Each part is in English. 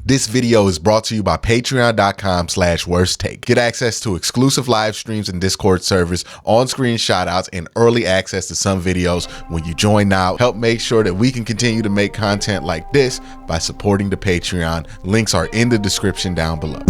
This video is brought to you by patreon.com/worsttake. Get access to exclusive live streams and Discord servers, on-screen shoutouts, and early access to some videos when you join now. Help make sure that we can continue to make content like this by supporting the Patreon. Links are in the description down below.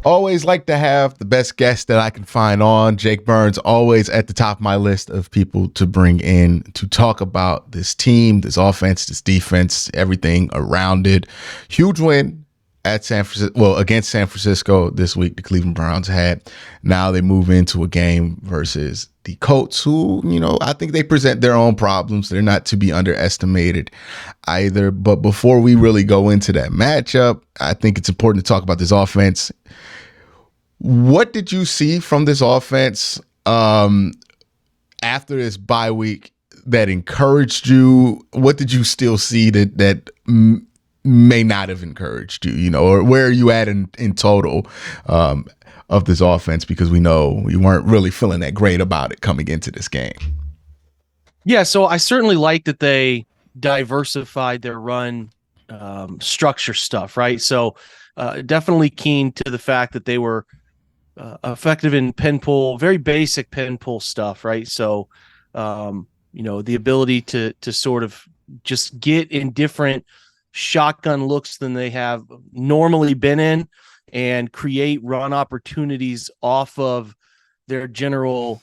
Always like to have the best guests that I can find on. Jake Burns, always at the top of my list of people to bring in to talk about this team, this offense, this defense, everything around it. Huge win at against San Francisco this week. The Cleveland Browns had. Now they move into a game versus the Colts, who, I think they present their own problems. They're not to be underestimated either. But before we really go into that matchup, I think it's important to talk about this offense. What did you see from this offense after this bye week that encouraged you? What did you still see that may not have encouraged you, or where are you at in total of this offense? Because we know you weren't really feeling that great about it coming into this game. Yeah, so I certainly like that they diversified their run structure stuff, right? So definitely keen to the fact that they were effective in pin pull, very basic pin pull stuff, right? So, the ability to sort of just get in different shotgun looks than they have normally been in and create run opportunities off of their general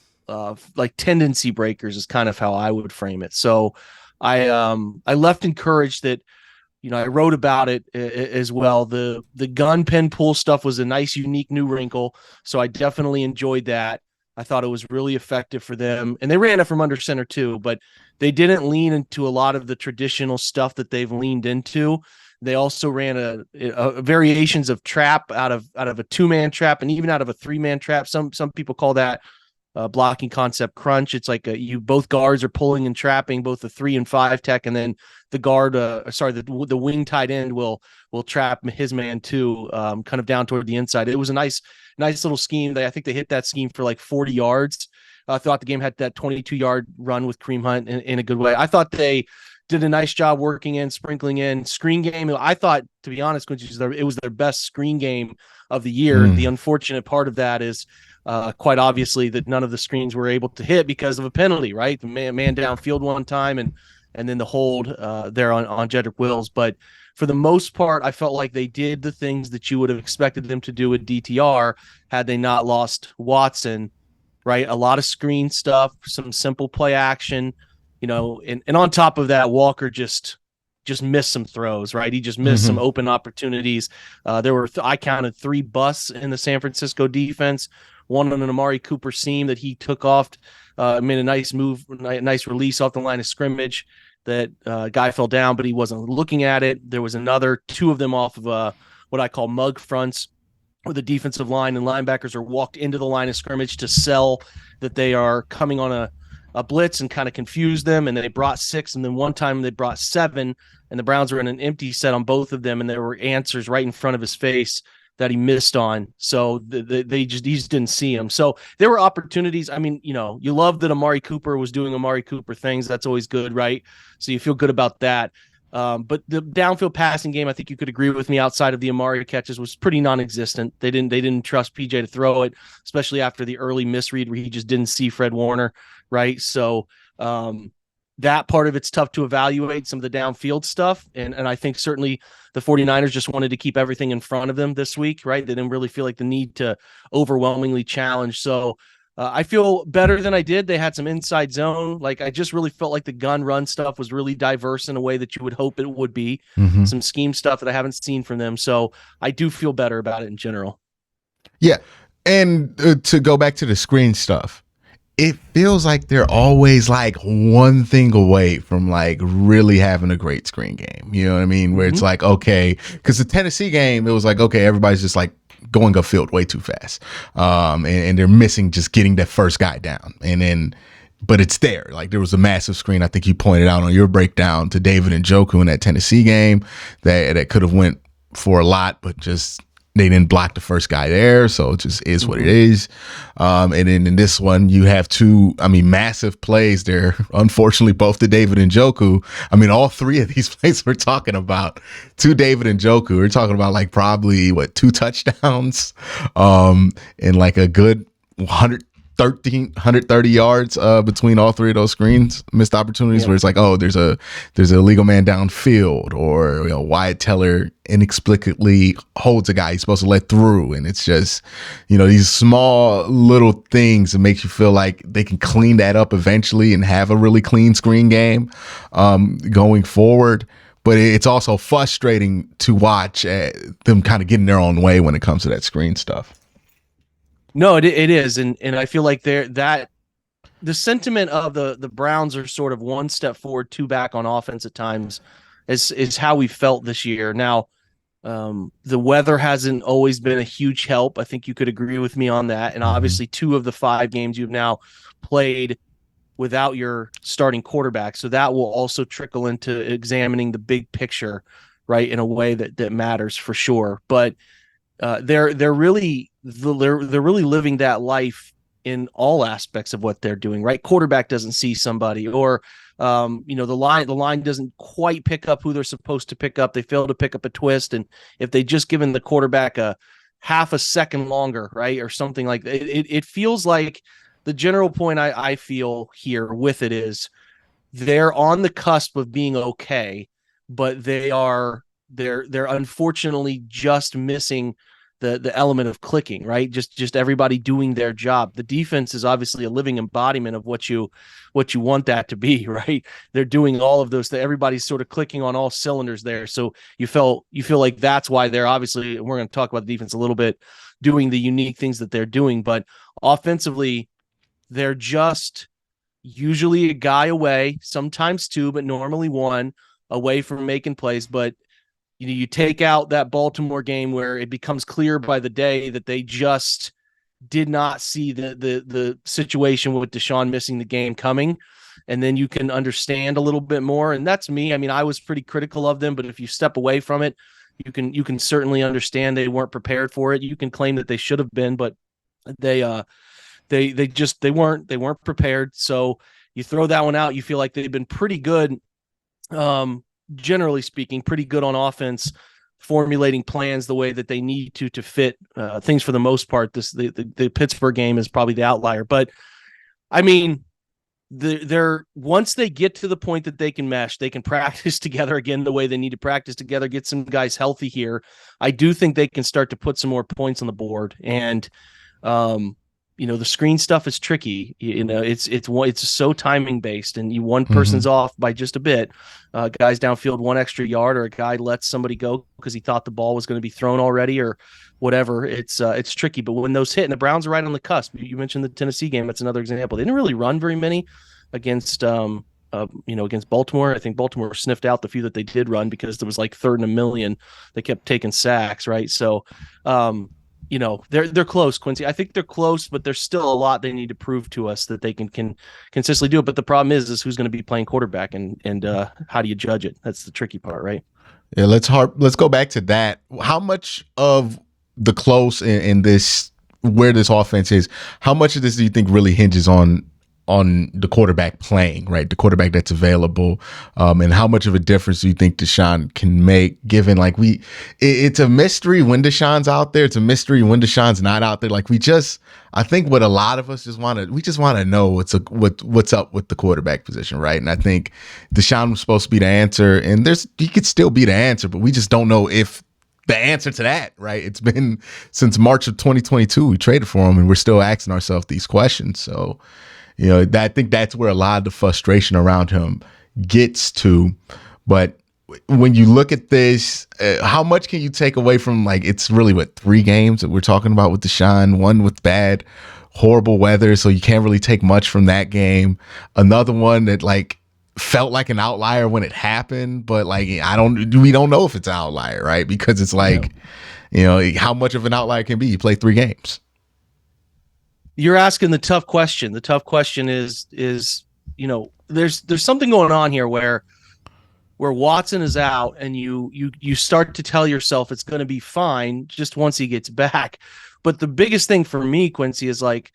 tendency breakers is kind of how I would frame it. So I left encouraged that, I wrote about it as well. The gun pin pull stuff was a nice, unique new wrinkle. So I definitely enjoyed that. I thought it was really effective for them. And they ran it from under center too, but they didn't lean into a lot of the traditional stuff that they've leaned into. They also ran a variations of trap out of a 2-man trap and even out of a 3-man trap. Some people call that blocking concept crunch. It's like both guards are pulling and trapping, both the 3 and 5 tech, and then the guard, the wing tight end will trap his man too, kind of down toward the inside. It was a nice little scheme. I think they hit that scheme for like 40 yards. I thought the game had that 22-yard run with Kareem Hunt in a good way. I thought they did a nice job sprinkling in screen game. I thought, to be honest, it was their best screen game of the year. The unfortunate part of that is quite obviously that none of the screens were able to hit because of a penalty, right? The man downfield one time and then the hold there on Jedrick Wills. But for the most part, I felt like they did the things that you would have expected them to do with DTR had they not lost Watson, right? A lot of screen stuff, some simple play action, and on top of that, Walker just missed some throws, right? He just missed some open opportunities. There were, I counted 3 busts in the San Francisco defense, one on an Amari Cooper seam that he took off, made a nice move, nice release off the line of scrimmage. That guy fell down, but he wasn't looking at it. There was another 2 of them off of what I call mug fronts, where the defensive line and linebackers are walked into the line of scrimmage to sell that they are coming on a blitz and kind of confuse them. And they brought 6, and then one time they brought 7, and the Browns were in an empty set on both of them, and there were answers right in front of his face that he missed on. So he just didn't see him. So there were opportunities. I mean, you love that Amari Cooper was doing Amari Cooper things. That's always good, right? So you feel good about that. But the downfield passing game, I think you could agree with me, outside of the Amari catches, was pretty non-existent. They didn't trust PJ to throw it, especially after the early misread where he just didn't see Fred Warner, right? So that part of it's tough to evaluate, some of the downfield stuff. And I think certainly the 49ers just wanted to keep everything in front of them this week, right? They didn't really feel like the need to overwhelmingly challenge. So I feel better than I did. They had some inside zone. Like, I just really felt like the gun run stuff was really diverse in a way that you would hope it would be. Some scheme stuff that I haven't seen from them. So I do feel better about it in general. Yeah. And to go back to the screen stuff, it feels like they're always like one thing away from like really having a great screen game. You know what I mean? Where it's like, okay, because the Tennessee game, it was like, okay, everybody's just like going upfield way too fast. And they're missing just getting that first guy down. And then, but it's there. Like, there was a massive screen, I think you pointed out on your breakdown, to David Njoku in that Tennessee game that could have went for a lot, but just they didn't block the first guy there, so it just is what it Mhm. is. And then in this one, you have two, massive plays there. Unfortunately, both to David Njoku. All three of these plays we're talking about to David Njoku. We're talking about like probably two touchdowns, and like a good 130 yards between all three of those screens, missed opportunities, Yeah. where it's like, oh, there's a legal man downfield, or Wyatt Teller inexplicably holds a guy he's supposed to let through, and it's just these small little things that makes you feel like they can clean that up eventually and have a really clean screen game going forward. But it's also frustrating to watch them kind of getting their own way when it comes to that screen stuff. No, it is, and I feel like the sentiment of the Browns are sort of one step forward, two back on offense at times, is how we felt this year. Now, the weather hasn't always been a huge help. I think you could agree with me on that. And obviously, 2 of the 5 games you've now played without your starting quarterback, so that will also trickle into examining the big picture, right, in a way that matters for sure. But they're really living that life in all aspects of what they're doing, right? Quarterback doesn't see somebody, or the line doesn't quite pick up who they're supposed to pick up. They fail to pick up a twist, and if they just given the quarterback a half a second longer, right, or something like that, it feels like the general point I feel here with it is they're on the cusp of being okay, but they're unfortunately just missing the element of clicking, right? Just everybody doing their job. The defense is obviously a living embodiment of what you want that to be, right? They're doing all of those things. Everybody's sort of clicking on all cylinders there. So you feel like that's why they're obviously, and we're going to talk about the defense a little bit, doing the unique things that they're doing. But offensively, they're just usually a guy away, sometimes 2, but normally 1 away from making plays. But you take out that Baltimore game where it becomes clear by the day that they just did not see the situation with Deshaun missing the game coming. And then you can understand a little bit more. And that's me. I was pretty critical of them, but if you step away from it, you can certainly understand they weren't prepared for it. You can claim that they should have been, but they weren't prepared. So you throw that one out, you feel like they've been pretty good, generally speaking, pretty good on offense, formulating plans the way that they need to fit things for the most part. The Pittsburgh game is probably the outlier, but they're once they get to the point that they can mesh, they can practice together again the way they need to practice together, get some guys healthy here. I do think they can start to put some more points on the board. And the screen stuff is tricky. It's so timing based, and one person's off by just a bit. Guys downfield 1 extra yard, or a guy lets somebody go because he thought the ball was going to be thrown already, or whatever. It's tricky. But when those hit, and the Browns are right on the cusp. You mentioned the Tennessee game. That's another example. They didn't really run very many against against Baltimore. I think Baltimore sniffed out the few that they did run because there was like 3rd and 1,000,000. They kept taking sacks, right? So they're close, Quincy. I think they're close, but there's still a lot they need to prove to us that they can consistently do it. But the problem is who's going to be playing quarterback, and how do you judge it? That's the tricky part, right? Yeah, let's go back to that. How much of the close in this, where this offense is, how much of this do you think really hinges on the quarterback playing, right? The quarterback that's available, and how much of a difference do you think Deshaun can make? Given it's a mystery when Deshaun's out there. It's a mystery when Deshaun's not out there. I think what a lot of us just want to know what's up with the quarterback position, right? And I think Deshaun was supposed to be the answer, and he could still be the answer, but we just don't know if the answer to that, right? It's been since March of 2022 we traded for him, and we're still asking ourselves these questions. So, I think that's where a lot of the frustration around him gets to. But when you look at this, how much can you take away from, it's really 3 games that we're talking about with Deshaun, one with bad, horrible weather, so you can't really take much from that game. Another one that felt like an outlier when it happened, but we don't know if it's an outlier, right? Because it's how much of an outlier can be? You play 3 games. You're asking the tough question. The tough question is there's something going on here where where Watson is out and you start to tell yourself it's going to be fine just once he gets back. But the biggest thing for me, Quincy, is like,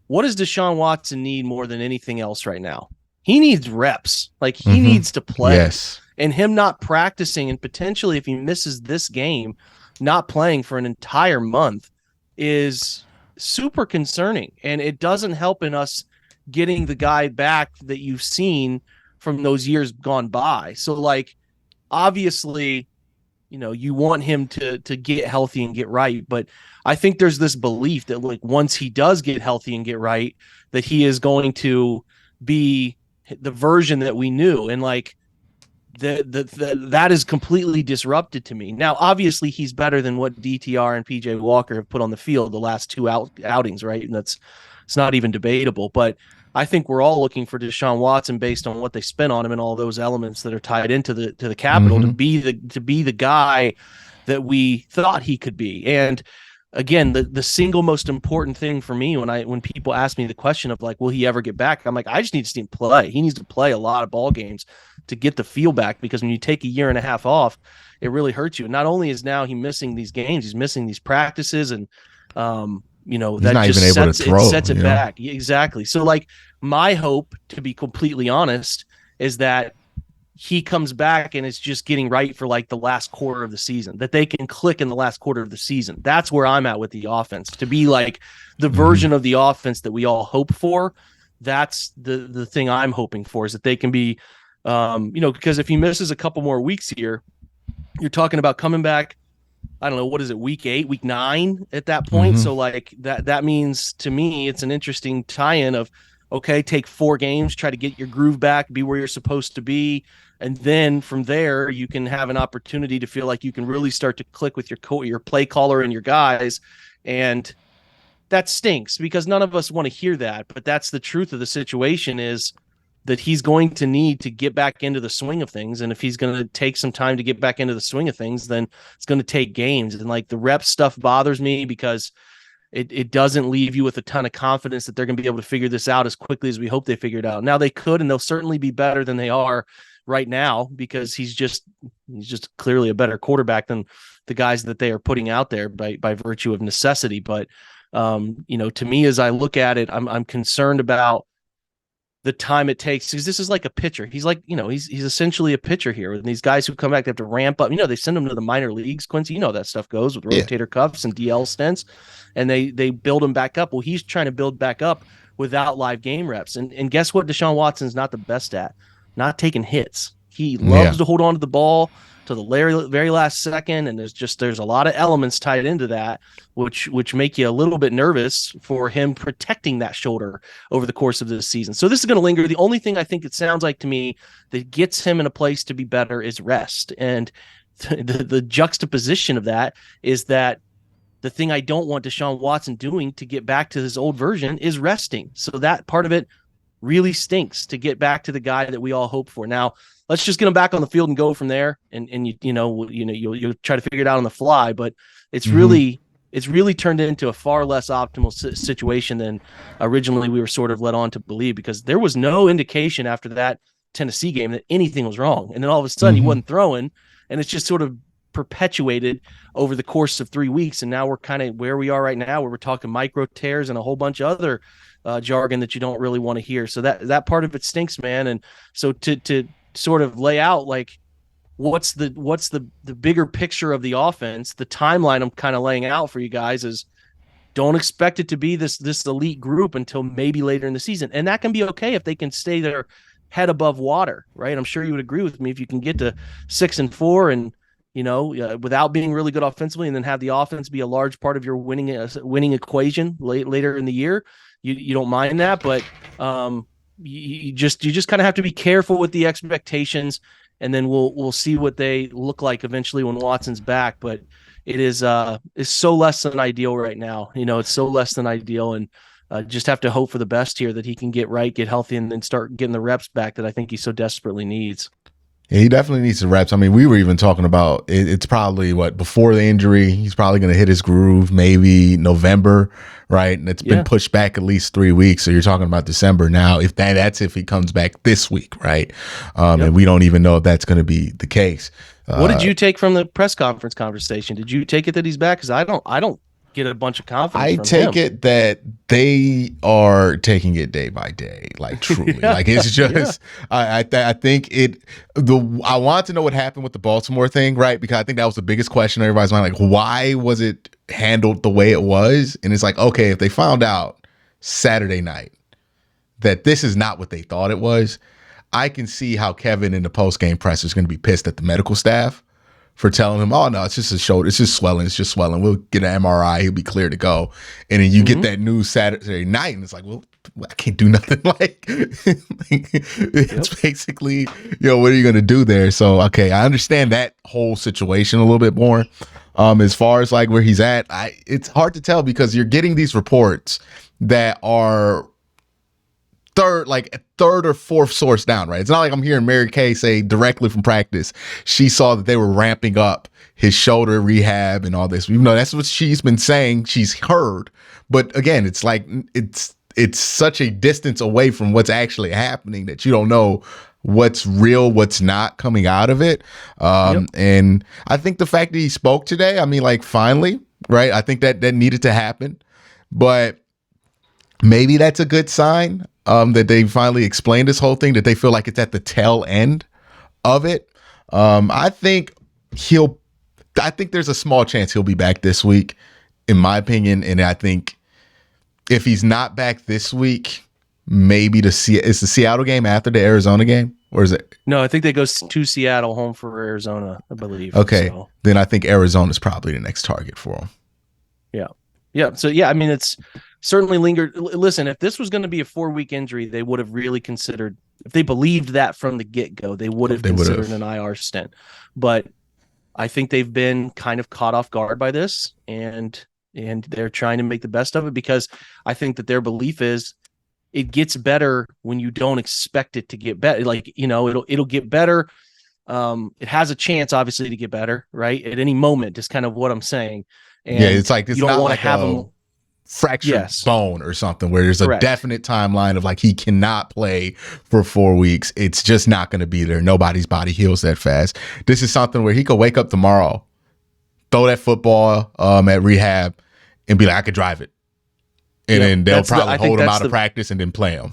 what does Deshaun Watson need more than anything else right now? He needs reps. Like, he Mm-hmm. needs to play. Yes. And him not practicing, and potentially if he misses this game, not playing for an entire month, is super concerning. And it doesn't help in us getting the guy back that you've seen from those years gone by. So, like, obviously, you want him to get healthy and get right, but I think there's this belief that, like, once he does get healthy and get right, that he is going to be the version that we knew. And, like, that is completely disrupted to me. Now, obviously, he's better than what DTR and PJ Walker have put on the field the last two outings, right? And it's not even debatable. But I think we're all looking for Deshaun Watson based on what they spent on him and all those elements that are tied into the capital to be the guy that we thought he could be. And again, the single most important thing for me when people ask me the question of, like, will he ever get back? I'm like, I just need to see him play. He needs to play a lot of ball games to get the feel back, because when you take a year and a half off, it really hurts you. And not only is now he missing these games, he's missing these practices, and He's that not just even able to throw, sets it back. Exactly. So, like, my hope, to be completely honest, is that he comes back and is just getting right for, like, the last quarter of the season, that they can click in the last quarter of the season. That's where I'm at with the offense, to be like the version of the offense that we all hope for. That's the thing I'm hoping for, is that they can be, because if he misses a couple more weeks here, you're talking about coming back, I don't know, what is it, week 8, week 9 at that point. So, like, that means to me, it's an interesting tie-in of, okay, take 4 games, try to get your groove back, be where you're supposed to be. And then from there, you can have an opportunity to feel like you can really start to click with your play caller and your guys. And that stinks, because none of us want to hear that. But that's the truth of the situation, is that he's going to need to get back into the swing of things. And if he's going to take some time to get back into the swing of things, then it's going to take games. And, like, the rep stuff bothers me, because it doesn't leave you with a ton of confidence that they're going to be able to figure this out as quickly as we hope they figure it out. Now they could, and they'll certainly be better than they are right now, because he's just clearly a better quarterback than the guys that they are putting out there by virtue of necessity. But, to me, as I look at it, I'm concerned about the time it takes, because this is like a pitcher. He's like, he's essentially a pitcher here. And these guys who come back, they have to ramp up. They send them to the minor leagues, Quincy. That stuff goes with rotator cuffs and DL stints, and they build them back up. Well, he's trying to build back up without live game reps. And guess what? Deshaun Watson's not the best at? Not taking hits. He loves to hold on to the ball to the very last second, and there's a lot of elements tied into that, which make you a little bit nervous for him protecting that shoulder over the course of this season. So this is going to linger. The only thing I think it sounds like to me that gets him in a place to be better is rest. And the juxtaposition of that is that the thing I don't want Deshaun Watson doing to get back to his old version is resting. So that part of it really stinks, to get back to the guy that we all hope for. Now, let's just get him back on the field and go from there. And you'll try to figure it out on the fly, but it's really turned into a far less optimal situation than originally we were sort of led on to believe, because there was no indication after that Tennessee game that anything was wrong. And then all of a sudden he wasn't throwing, and it's just sort of perpetuated over the course of 3 weeks. And now we're kind of where we are right now, where we're talking micro tears and a whole bunch of other jargon that you don't really want to hear. So that part of it stinks, man. And so to sort of lay out, like, what's the bigger picture of the offense, the timeline I'm kind of laying out for you guys is, don't expect it to be this elite group until maybe later in the season. And that can be okay if they can stay their head above water, right? I'm sure you would agree with me if you can get to 6-4 and, without being really good offensively, and then have the offense be a large part of your winning equation later in the year. You don't mind that, but you just kind of have to be careful with the expectations, and then we'll see what they look like eventually when Watson's back. But it is so less than ideal right now. It's so less than ideal, and just have to hope for the best here, that he can get right, get healthy, and then start getting the reps back that I think he so desperately needs. Yeah, he definitely needs some reps. I mean, we were even talking about it's probably before the injury. He's probably going to hit his groove maybe November, right? And it's been Yeah. pushed back at least 3 weeks. So you're talking about December now. If that's if he comes back this week, right? Yep. And we don't even know if that's going to be the case. What did you take from the press conference conversation? Did you take it that he's back? Because I don't get a bunch of confidence I from take him. it that they are taking it day by day, like truly. Yeah. Like it's just, I think I want to know what happened with the Baltimore thing, right? Because I think that was the biggest question in everybody's mind. Like, why was it handled the way it was? And it's like, okay, if they found out Saturday night that this is not what they thought it was, I can see how Kevin in the post game press is going to be pissed at the medical staff for telling him, oh, no, it's just a shoulder. It's just swelling. It's just swelling. We'll get an MRI. He'll be clear to go. And then you get that news Saturday night, and it's like, well, I can't do nothing. Like, it's basically, what are you going to do there? So, okay, I understand that whole situation a little bit more. As far as like where he's at, it's hard to tell because you're getting these reports that are third or fourth source down, right? It's not like I'm hearing Mary Kay say directly from practice she saw that they were ramping up his shoulder rehab and all this. Even though that's what she's been saying, she's heard. But again, it's like it's such a distance away from what's actually happening that you don't know what's real, what's not coming out of it. And I think the fact that he spoke today, I mean, like finally, right? I think that needed to happen, but maybe that's a good sign. That they finally explained this whole thing, that they feel like it's at the tail end of it. I think there's a small chance he'll be back this week, in my opinion. And I think if he's not back this week, maybe is the Seattle game after the Arizona game, or is it? No, I think they go to Seattle, home for Arizona, I believe. Okay, so. Then I think Arizona's probably the next target for him. Yeah. Yeah. So, yeah, I mean, it's certainly lingered. Listen, if this was going to be a 4-week injury, they would have really considered, if they believed that from the get-go, they would have considered an IR stint. But I think they've been kind of caught off guard by this, and they're trying to make the best of it, because I think that their belief is it gets better when you don't expect it to get better. Like, it'll get better. It has a chance, obviously, to get better, right? At any moment, is kind of what I'm saying. And it's like it's you don't not want like to have them fractured bone or something where there's a definite timeline of like he cannot play for 4 weeks. It's just not going to be there. Nobody's body heals that fast. This is something where he could wake up tomorrow, throw that football at rehab, and be like, I could drive it. And then they'll probably hold him out of practice and then play him.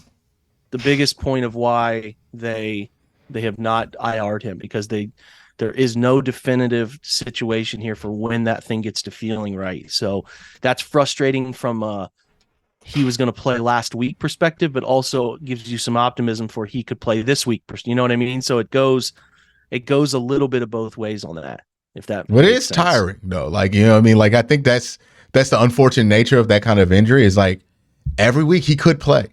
The biggest point of why they have not IR'd him, because there is no definitive situation here for when that thing gets to feeling right. So that's frustrating from he was going to play last week perspective, but also gives you some optimism for he could play this week. You know what I mean? So it goes a little bit of both ways on that. If that, but it is tiring though. Like, you know what I mean? Like, I think that's the unfortunate nature of that kind of injury, is like every week he could play.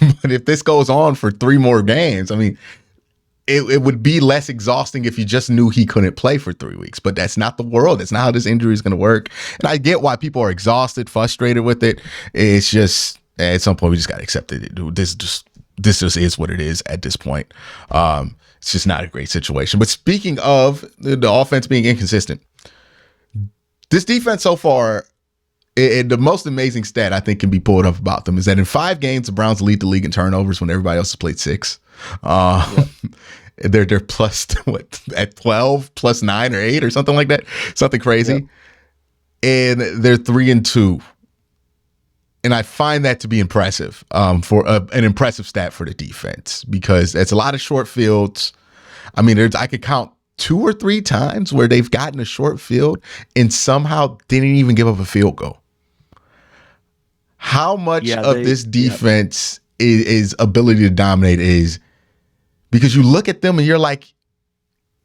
But if this goes on for 3 more games, I mean, it would be less exhausting if you just knew he couldn't play for 3 weeks. But that's not the world. That's not how this injury is going to work. And I get why people are exhausted, frustrated with it. It's just, at some point, we just got to accept it. This just is what it is at this point. It's just not a great situation. But speaking of the offense being inconsistent, this defense so far, the most amazing stat I think can be pulled up about them is that in 5 games, the Browns lead the league in turnovers when everybody else has played 6. They're plus at 12, plus 9 or 8 or something like that, something crazy. And they're 3-2. And I find that to be impressive, for an impressive stat for the defense, because it's a lot of short fields. I mean, I could count 2 or 3 times where they've gotten a short field and somehow didn't even give up a field goal. How much of this defense is ability to dominate is because you look at them and you're like,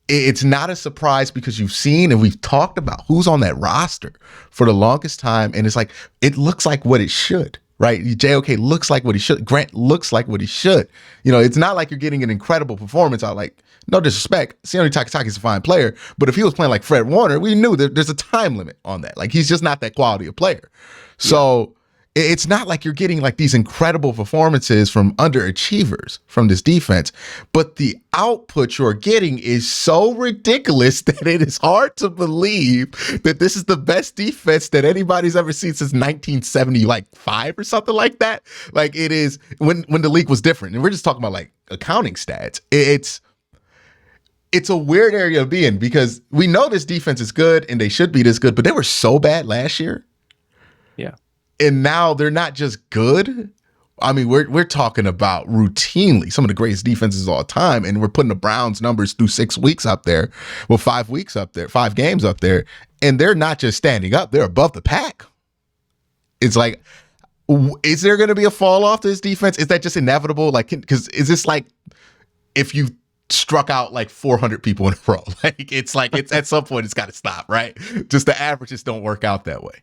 it's not a surprise, because you've seen and we've talked about who's on that roster for the longest time. And it's like, it looks like what it should, right? JOK looks like what he should. Grant looks like what he should. It's not like you're getting an incredible performance out. Like, no disrespect, Sione Takitaki's a fine player, but if he was playing like Fred Warner, we knew that there's a time limit on that. Like, he's just not that quality of player. So It's not like you're getting like these incredible performances from underachievers from this defense, but the output you're getting is so ridiculous that it is hard to believe that this is the best defense that anybody's ever seen since 1970, like five or something like that. Like it is when the league was different, and we're just talking about like accounting stats. It's a weird area to be in because we know this defense is good and they should be this good, but they were so bad last year. Yeah. And now they're not just good. I mean, we're talking about routinely some of the greatest defenses of all time, and we're putting the Browns numbers through 6 weeks up there, well, 5 weeks up there, 5 games up there, and they're not just standing up; they're above the pack. It's like, is there going to be a fall off to this defense? Is that just inevitable? Like, because is this like if you struck out like 400 people in a row? Like, it's at some point it's got to stop, right? Just the averages don't work out that way.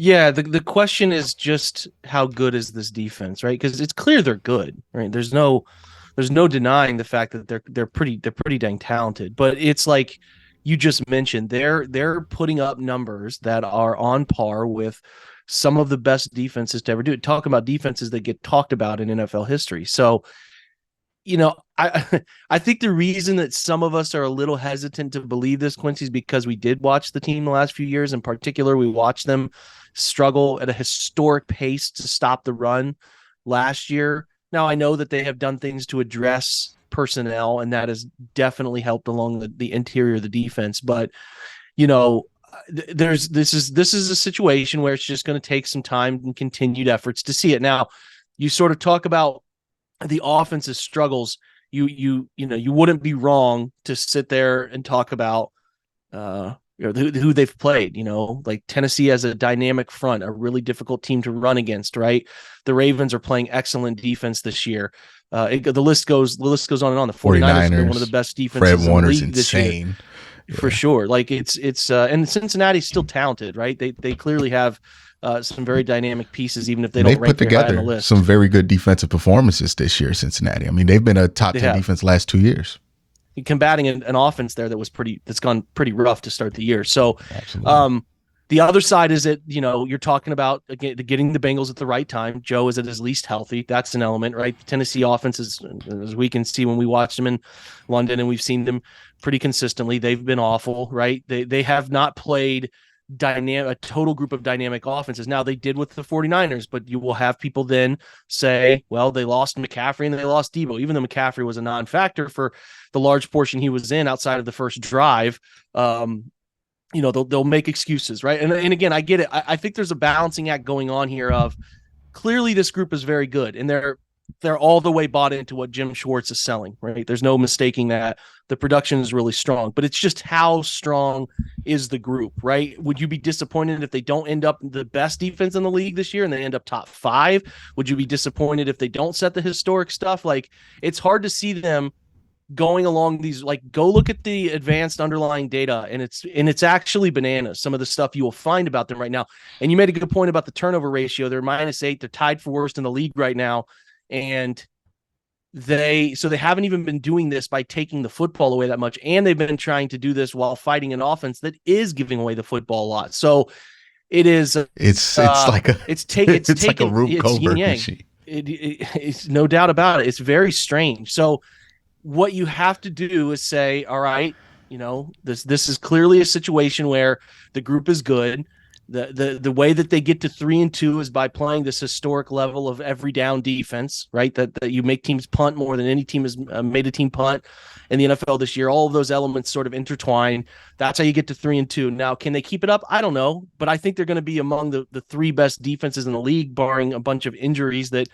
Yeah, the question is just how good is this defense, right? Because it's clear they're good, right? There's no denying the fact that they're pretty dang talented. But it's like you just mentioned, they're putting up numbers that are on par with some of the best defenses to ever do it. Talking about defenses that get talked about in NFL history. So, I think the reason that some of us are a little hesitant to believe this, Quincy, is because we did watch the team the last few years. In particular, we watched them struggle at a historic pace to stop the run last year. Now, I know that they have done things to address personnel, and that has definitely helped along the interior of the defense. But, this is a situation where it's just going to take some time and continued efforts to see it. Now, you sort of talk about the offense's struggles. You wouldn't be wrong to sit there and talk about who they've played. Like Tennessee has a dynamic front, a really difficult team to run against, right? The Ravens are playing excellent defense this year. The list goes on and on. The 49ers are one of the best defenses Fred Warner's in the league this year. For sure. Like it's and Cincinnati's still talented, right? They clearly have some very dynamic pieces, even if they don't rank very high on the list. Some very good defensive performances this year, Cincinnati. I mean, they've been a top 10 defense the last 2 years. Combating an offense there that's gone pretty rough to start the year. So, absolutely. The other side is that, you're talking about again, getting the Bengals at the right time. Joe is at his least healthy. That's an element, right? The Tennessee offense is, as we can see when we watched them in London, and we've seen them pretty consistently, they've been awful, right? They have not played a total group of dynamic offenses. Now, they did with the 49ers, but you will have people then say, well, they lost McCaffrey and they lost Debo, even though McCaffrey was a non-factor for the large portion he was in outside of the first drive. They'll make excuses, right? And again, I get it. I think there's a balancing act going on here of clearly this group is very good, and they're all the way bought into what Jim Schwartz is selling, right? There's no mistaking that the production is really strong, but it's just how strong is the group, right? Would you be disappointed if they don't end up the best defense in the league this year and they end up top 5? Would you be disappointed if they don't set the historic stuff? Like, it's hard to see them going along these, like, go look at the advanced underlying data, and it's actually bananas, some of the stuff you will find about them right now. And you made a good point about the turnover ratio. They're -8. They're tied for worst in the league right now. And they haven't even been doing this by taking the football away that much. And they've been trying to do this while fighting an offense that is giving away the football a lot. So it is, it's like a Rube Goldberg machine. It's no doubt about it. It's very strange. So what you have to do is say, all right, this is clearly a situation where the group is good. The way that they get to 3-2 is by playing this historic level of every down defense, right? That you make teams punt more than any team has made a team punt in the NFL this year. All of those elements sort of intertwine. That's how you get to 3-2. Now, can they keep it up? I don't know, but I think they're going to be among the 3 best defenses in the league, barring a bunch of injuries that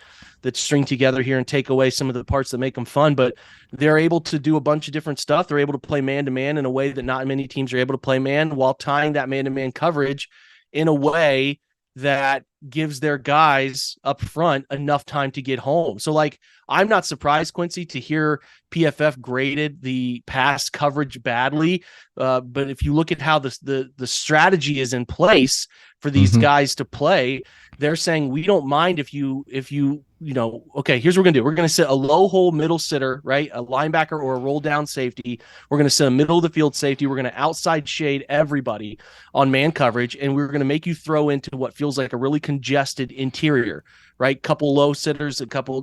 string together here and take away some of the parts that make them fun. But they're able to do a bunch of different stuff. They're able to play man-to-man in a way that not many teams are able to play man, while tying that man-to-man coverage in a way that gives their guys up front enough time to get home. So, like, I'm not surprised, Quincy, to hear PFF graded the pass coverage badly. But if you look at how the strategy is in place for these guys to play, they're saying we don't mind if you okay, here's what we're going to do. We're going to sit a low hole middle sitter, right? A linebacker or a roll down safety. We're going to sit a middle of the field safety. We're going to outside shade everybody on man coverage. And we're going to make you throw into what feels like a really congested interior, right? Couple low sitters, a couple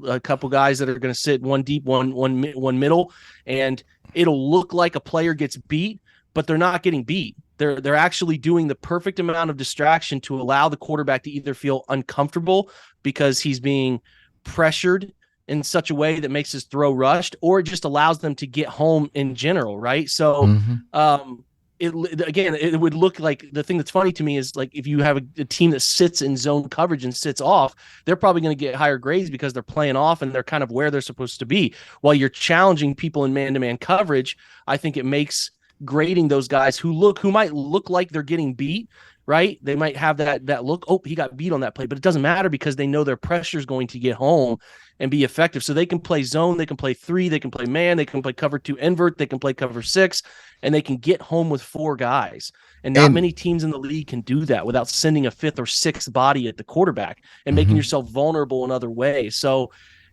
guys that are going to sit one deep, one middle. And it'll look like a player gets beat, but they're not getting beat. They're actually doing the perfect amount of distraction to allow the quarterback to either feel uncomfortable because he's being pressured in such a way that makes his throw rushed, or it just allows them to get home in general, right? So it would look like, the thing that's funny to me is, like, if you have a team that sits in zone coverage and sits off, they're probably going to get higher grades because they're playing off and they're kind of where they're supposed to be. While you're challenging people in man-to-man coverage, I think it makes grading those guys who might look like they're getting beat, right? They might have that look, oh, he got beat on that play, but it doesn't matter because they know their pressure is going to get home and be effective. So they can play zone, they can play 3, they can play man, they can play cover 2 invert, they can play cover 6, and they can get home with 4 guys. And not many teams in the league can do that without sending a 5th or 6th body at the quarterback and making yourself vulnerable in other ways. So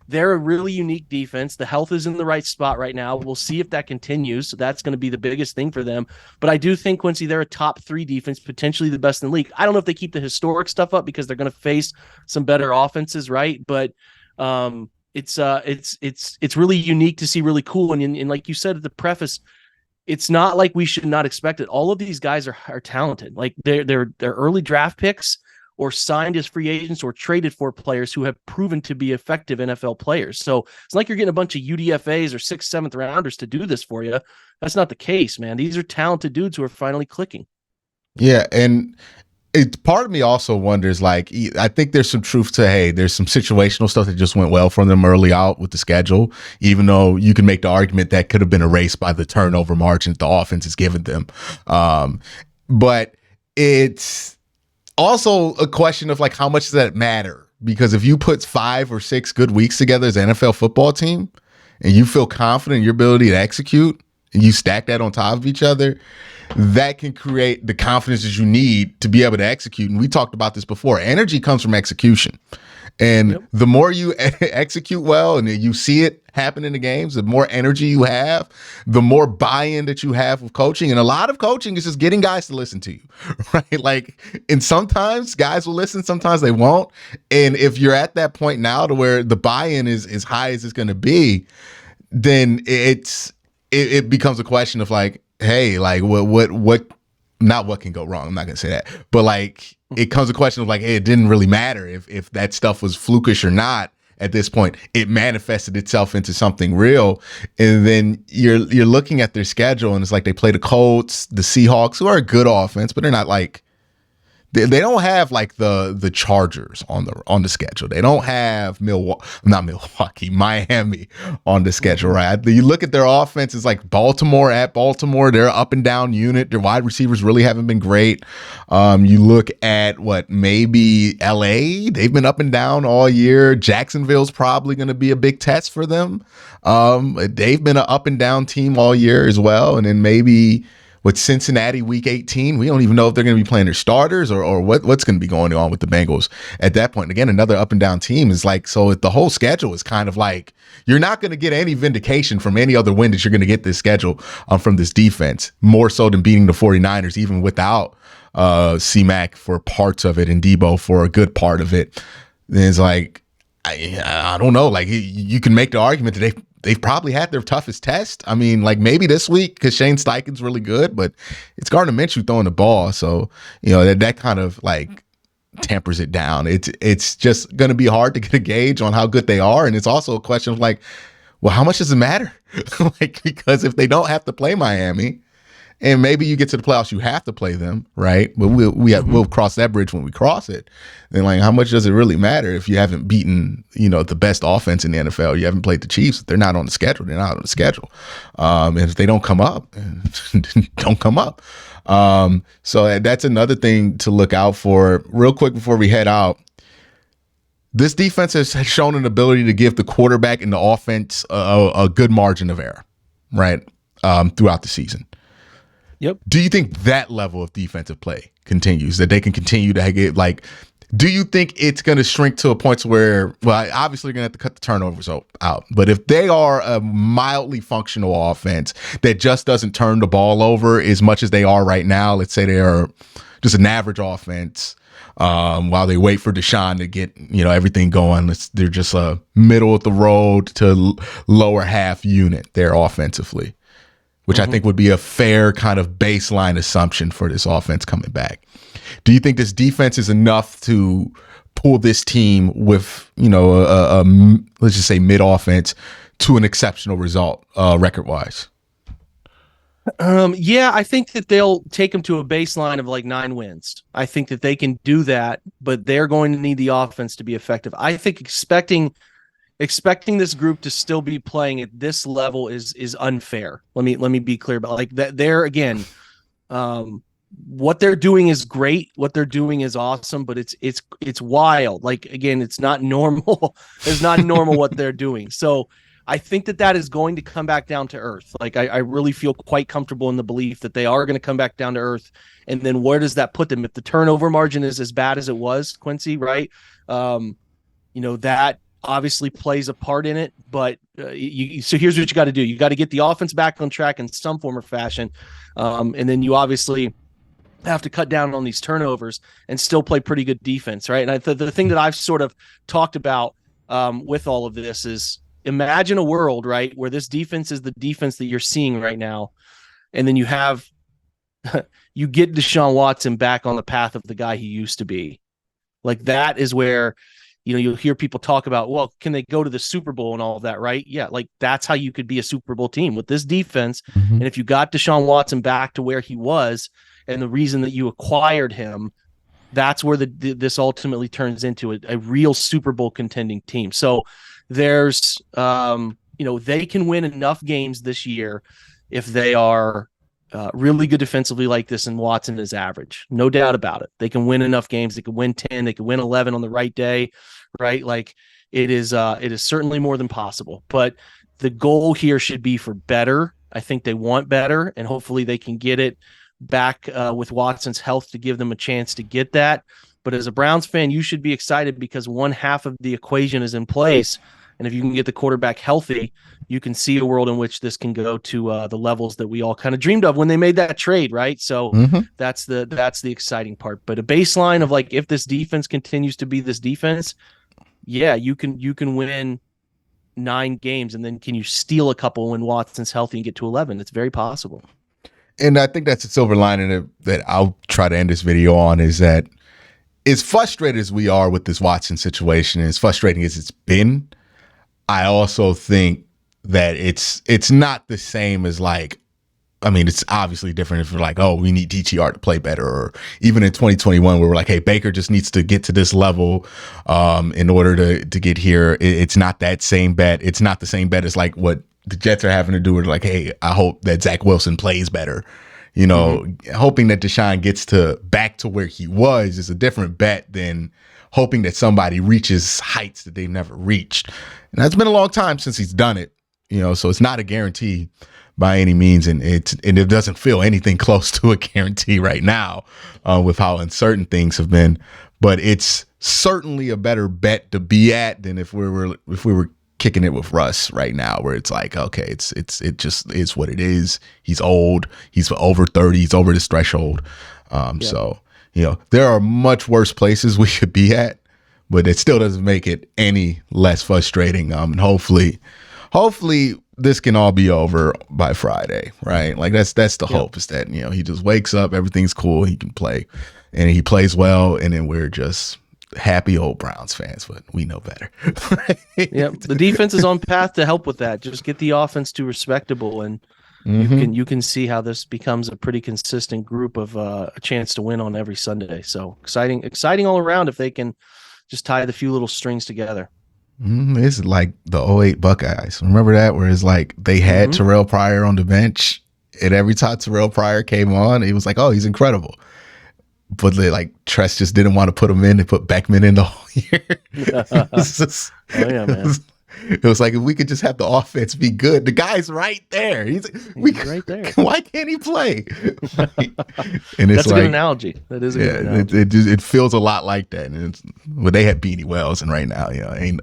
they're a really unique defense. The health is in the right spot right now. We'll see if that continues. So that's going to be the biggest thing for them. But I do think, Quincy, they're a top 3 defense, potentially the best in the league. I don't know if they keep the historic stuff up because they're going to face some better offenses, right? But it's really unique to see, really cool. And like you said at the preface, it's not like we should not expect it. All of these guys are talented. Like they're early draft picks, or signed as free agents, or traded for players who have proven to be effective NFL players. So it's like you're getting a bunch of UDFAs or 6th, 7th rounders to do this for you. That's not the case, man. These are talented dudes who are finally clicking. Yeah, and part of me also wonders, like, I think there's some truth to, hey, there's some situational stuff that just went well for them early out with the schedule, even though you can make the argument that could have been erased by the turnover margin that the offense has given them. But it's also a question of, like, how much does that matter? Because if you put 5 or 6 good weeks together as an NFL football team and you feel confident in your ability to execute, and you stack that on top of each other, that can create the confidence that you need to be able to execute. And we talked about this before. Energy comes from execution. And the more you execute well and you see it happen in the games, the more energy you have, the more buy-in that you have with coaching. And a lot of coaching is just getting guys to listen to you, right? Like, and sometimes guys will listen, sometimes they won't. And if you're at that point now to where the buy-in is as high as it's going to be, then it becomes a question of, like, hey, like, what not what can go wrong. I'm not going to say that, but, like, it comes a question of, like, hey, it didn't really matter if that stuff was flukish or not. At this point, it manifested itself into something real. And then you're looking at their schedule, and it's like they play the Colts, the Seahawks, who are a good offense, but they're not like, they don't have, like, the Chargers on the schedule. They don't have Miami on the schedule, right? You look at their offense, it's like Baltimore at Baltimore. They're up and down unit. Their wide receivers really haven't been great. You look at maybe LA. They've been up and down all year. Jacksonville's probably going to be a big test for them. They've been an up and down team all year as well. And then maybe with Cincinnati week 18, we don't even know if they're going to be playing their starters or what's going to be going on with the Bengals at that point. And again, another up and down team is like, so the whole schedule is kind of like, you're not going to get any vindication from any other win that you're going to get this schedule from this defense, more so than beating the 49ers, even without C-Mac for parts of it and Debo for a good part of it. Then it's like, I don't know, like, you can make the argument that they've probably had their toughest test. I mean, like, maybe this week because Shane Steichen's really good, but it's Gardner Minshew throwing the ball. So, that kind of, like, tempers it down. It's just going to be hard to get a gauge on how good they are. And it's also a question of, like, well, how much does it matter? Like, because if they don't have to play Miami, and maybe you get to the playoffs, you have to play them, right? But we'll cross that bridge when we cross it. Then, like, how much does it really matter if you haven't beaten, the best offense in the NFL? You haven't played the Chiefs. They're not on the schedule. They're not on the schedule. And if they don't come up, don't come up. So that's another thing to look out for. Real quick before we head out, this defense has shown an ability to give the quarterback and the offense a good margin of error, right, throughout the season. Yep. Do you think that level of defensive play continues, that they can continue to get, like, Do you think it's going to shrink to a point where, well, obviously you're going to have to cut the turnovers out, but if they are a mildly functional offense that just doesn't turn the ball over as much as they are right now, let's say they are just an average offense, while they wait for Deshaun to get, everything going, they're just a middle of the road to lower half unit there offensively, which I think would be a fair kind of baseline assumption for this offense coming back. Do you think this defense is enough to pull this team with, let's just say mid offense to an exceptional result, record wise? Yeah, I think that they'll take them to a baseline of like 9 wins. I think that they can do that, but they're going to need the offense to be effective. I think expecting this group to still be playing at this level is unfair. Let me be clear about like that. They're again, what they're doing is great. What they're doing is awesome, but it's wild. Like again, it's not normal. It's not normal what they're doing. So I think that is going to come back down to earth. Like I really feel quite comfortable in the belief that they are going to come back down to earth. And then where does that put them? If the turnover margin is as bad as it was, Quincy, right? That obviously plays a part in it. But so here's what you got to do: you got to get the offense back on track in some form or fashion, and then you obviously have to cut down on these turnovers and still play pretty good defense, right? And the thing that I've sort of talked about with all of this is imagine a world, right, where this defense is the defense that you're seeing right now, and then you get Deshaun Watson back on the path of the guy he used to be. Like that is where you'll hear people talk about, well, can they go to the Super Bowl and all of that, right? Yeah, like that's how you could be a Super Bowl team with this defense. And if you got Deshaun Watson back to where he was, and the reason that you acquired him, that's where this ultimately turns into a real Super Bowl contending team. So there's, they can win enough games this year if they are really good defensively like this, and Watson is average. No doubt about it. They can win enough games. They can win 10. They can win 11 on the right day, right? Like it is certainly more than possible. But the goal here should be for better. I think they want better, and hopefully they can get it back with Watson's health to give them a chance to get that. But as a Browns fan, you should be excited because one half of the equation is in place. And if you can get the quarterback healthy, you can see a world in which this can go to the levels that we all kind of dreamed of when they made that trade, right? So that's the exciting part. But a baseline of like, if this defense continues to be this defense, yeah, you can win 9 games, and then can you steal a couple when Watson's healthy and get to 11? It's very possible. And I think that's a silver lining that I'll try to end this video on, is that as frustrated as we are with this Watson situation, and as frustrating as it's been, I also think that it's not the same as like, I mean, it's obviously different if we're like, oh, we need DTR to play better, or even in 2021 where we're like, hey, Baker just needs to get to this level in order to get here. It's not that same bet. It's not the same bet as like what the Jets are having to do with like, hey, I hope that Zach Wilson plays better. Hoping that Deshaun gets back to where he was is a different bet than hoping that somebody reaches heights that they've never reached. And that's been a long time since he's done it, so it's not a guarantee by any means. And it doesn't feel anything close to a guarantee right now with how uncertain things have been. But it's certainly a better bet to be at than if we were kicking it with Russ right now, where it's like, okay, it just is what it is. He's old. He's over 30. He's over this threshold. So, there are much worse places we could be at, but it still doesn't make it any less frustrating. And hopefully this can all be over by Friday, right? Like that's the hope, is that, he just wakes up, everything's cool, he can play, and he plays well, and then we're just happy old Browns fans, but we know better. Yep. The defense is on path to help with that. Just get the offense to respectable, and you can see how this becomes a pretty consistent group of a chance to win on every Sunday. So exciting all around if they can just tie the few little strings together. It's like the '08 Buckeyes. Remember that, where it's like they had Terrell Pryor on the bench, and every time Terrell Pryor came on, it was like, oh, he's incredible. But Tress just didn't want to put him in. They put Beckman in the whole year. Oh yeah, man. It was like, if we could just have the offense be good. The guy's right there. He's right there. Why can't he play? And it's That's a good analogy. That is a good analogy. It feels a lot like that. And well, they had Beanie Wells, and right now, ain't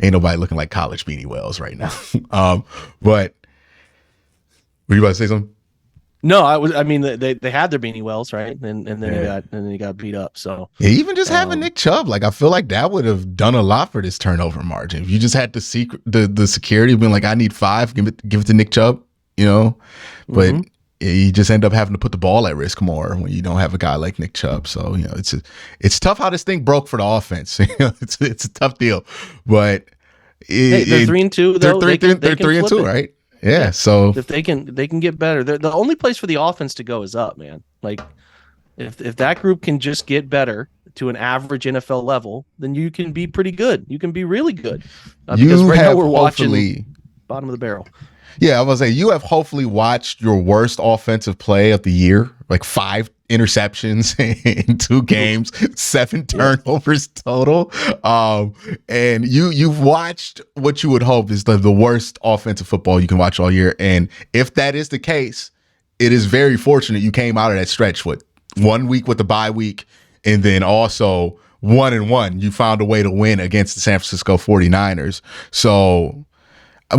nobody looking like college Beanie Wells right now. But were you about to say something? No, I mean, they had their Beanie Wells, right, and then he got beat up. So even just having Nick Chubb, like, I feel like that would have done a lot for this turnover margin. If you just had the security being like, I need 5, give it to Nick Chubb, but you just end up having to put the ball at risk more when you don't have a guy like Nick Chubb. So it's tough how this thing broke for the offense. It's a tough deal, but they're 3-2 though. They're 3-2, right? Yeah, so if they can get better. The only place for the offense to go is up, man. Like if that group can just get better to an average NFL level, then you can be pretty good. You can be really good. Because right now we're watching bottom of the barrel. Yeah, I was gonna say, you have hopefully watched your worst offensive play of the year, like 5 interceptions in 2 games, 7 turnovers total. And you've watched what you would hope is the worst offensive football you can watch all year. And if that is the case, it is very fortunate you came out of that stretch with 1 week with the bye week, and then also 1-1. You found a way to win against the San Francisco 49ers. So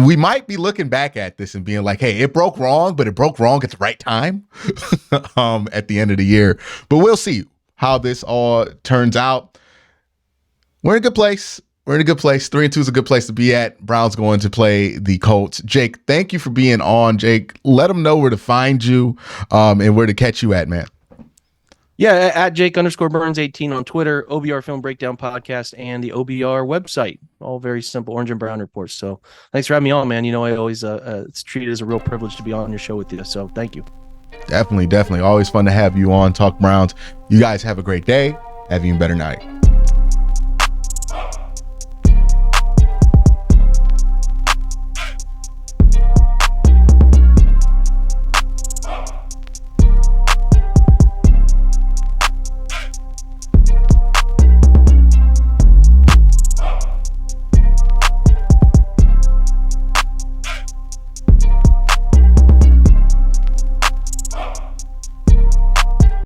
we might be looking back at this and being like, hey, it broke wrong, but it broke wrong at the right time at the end of the year. But we'll see how this all turns out. We're in a good place. 3-2 is a good place to be at. Browns going to play the Colts. Jake, thank you for being on. Jake, let them know where to find you and where to catch you at, man. Yeah, at Jake_Burns18 on Twitter, OBR Film Breakdown Podcast, and the OBR website. All very simple, Orange and Brown reports. So thanks for having me on, man. I always it's treated as a real privilege to be on your show with you. So thank you. Definitely. Always fun to have you on. Talk Browns. You guys have a great day. Have an even better night.